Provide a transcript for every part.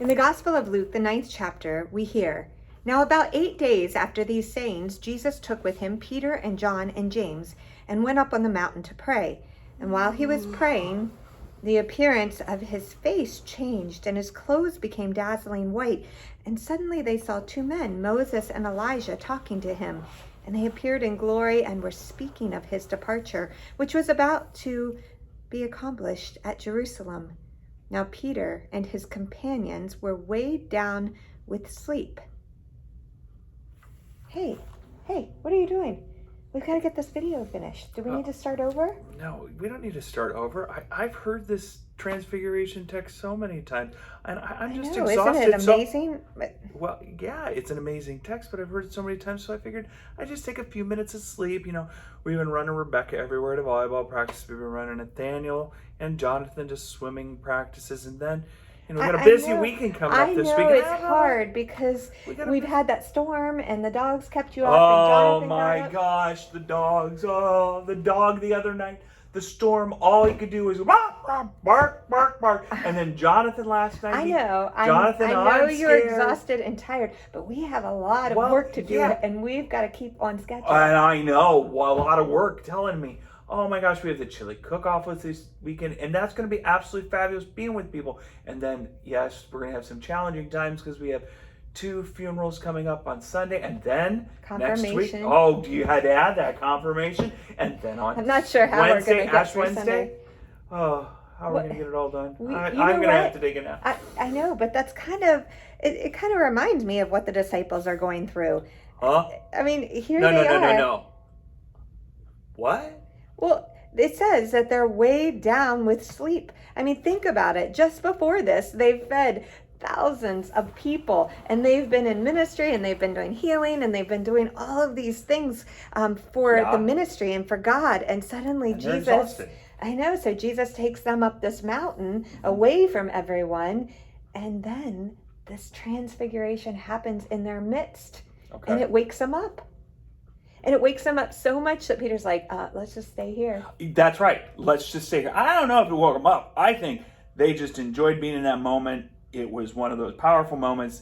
In the Gospel of Luke, the 9th chapter, we hear, "Now about 8 days after these sayings, Jesus took with him Peter and John and James and went up on the mountain to pray. And while he was praying, the appearance of his face changed and his clothes became dazzling white. And suddenly they saw two men, Moses and Elijah, talking to him. And they appeared in glory and were speaking of his departure, which was about to be accomplished at Jerusalem. Now Peter and his companions were weighed down with sleep." Hey, what are you doing? We've got to get this video finished. Do we need to start over? No, we don't need to start over. I've heard this Transfiguration text so many times, and I'm just exhausted. Isn't it amazing? Well, yeah, it's an amazing text, but I've heard it so many times, so I figured I'd just take a few minutes of sleep. You know, we've been running Rebecca everywhere to volleyball practice. We've been running Nathaniel and Jonathan to swimming practices, and then we got a busy weekend coming up this week. I know it's hard because we've had that storm and the dogs kept you up. Oh and my gosh, the dogs! Oh, the dog the other night. The storm, all he could do was bark, bark, bark, bark. And then Jonathan last night. I know you're exhausted and tired, but we have a lot of work to do, and we've got to keep on schedule. And I know, a lot of work telling me. Oh my gosh, we have the chili cook-off with this weekend, and that's going to be absolutely fabulous being with people. And then, yes, we're going to have some challenging times because we have 2 funerals coming up on Sunday, and then next week, you had to add that confirmation, and then on I'm not sure how Wednesday, we're going to get Ash through Wednesday. Sunday. Oh, how are we going to get it all done? I'm going to have to take a nap. I know, but that's kind of it. Kind of reminds me of what the disciples are going through. Huh? I mean, they are. No. What? Well, it says that they're weighed down with sleep. I mean, think about it. Just before this, they've fed thousands of people, and they've been in ministry, and they've been doing healing, and they've been doing all of these things for the ministry and for God. And suddenly Jesus, I know, so Jesus takes them up this mountain away from everyone, and then this transfiguration happens in their midst, and it wakes them up. And it wakes them up so much that Peter's like, let's just stay here. That's right. Let's just stay here. I don't know if it woke them up. I think they just enjoyed being in that moment. It was one of those powerful moments,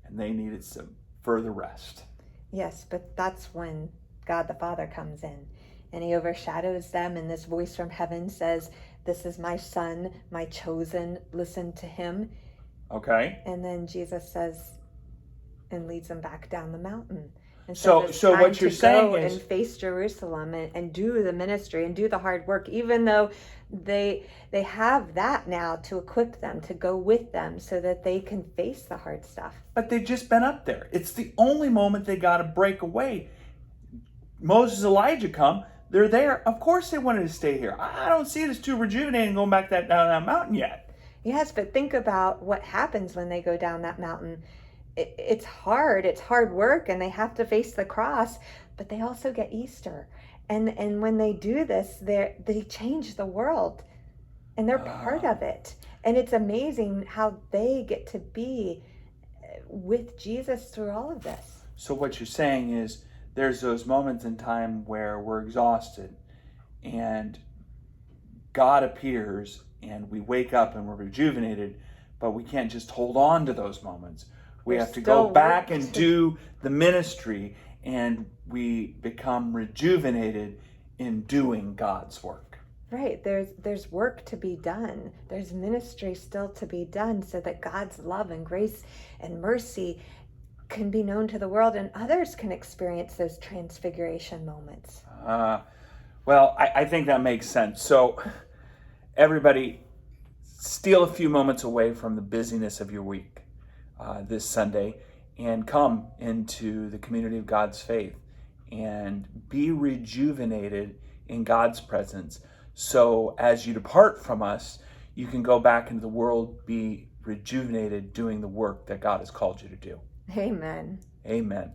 and they needed some further rest. Yes, but that's when God the Father comes in, and he overshadows them, and this voice from heaven says, "This is my son, my chosen, listen to him." Okay. And then Jesus says, and leads them back down the mountain. And so what you're saying is, and face Jerusalem and do the ministry and do the hard work, even though they have that now to equip them to go with them so that they can face the hard stuff. But they've just been up there. It's the only moment they got to break away. Moses and Elijah come. They're there. Of course they wanted to stay here. I don't see it as too rejuvenating going back down that mountain yet. Yes, but think about what happens when they go down that mountain. It's hard work, and they have to face the cross, but they also get Easter. And when they do this, they change the world, and they're part of it. And it's amazing how they get to be with Jesus through all of this. So what you're saying is there's those moments in time where we're exhausted, and God appears, and we wake up and we're rejuvenated, but we can't just hold on to those moments. We have to go back and do the ministry, and we become rejuvenated in doing God's work. Right. There's work to be done. There's ministry still to be done so that God's love and grace and mercy can be known to the world, and others can experience those transfiguration moments. Well, I think that makes sense. So everybody, steal a few moments away from the busyness of your week. This Sunday, and come into the community of God's faith and be rejuvenated in God's presence. So as you depart from us, you can go back into the world, be rejuvenated doing the work that God has called you to do. Amen. Amen.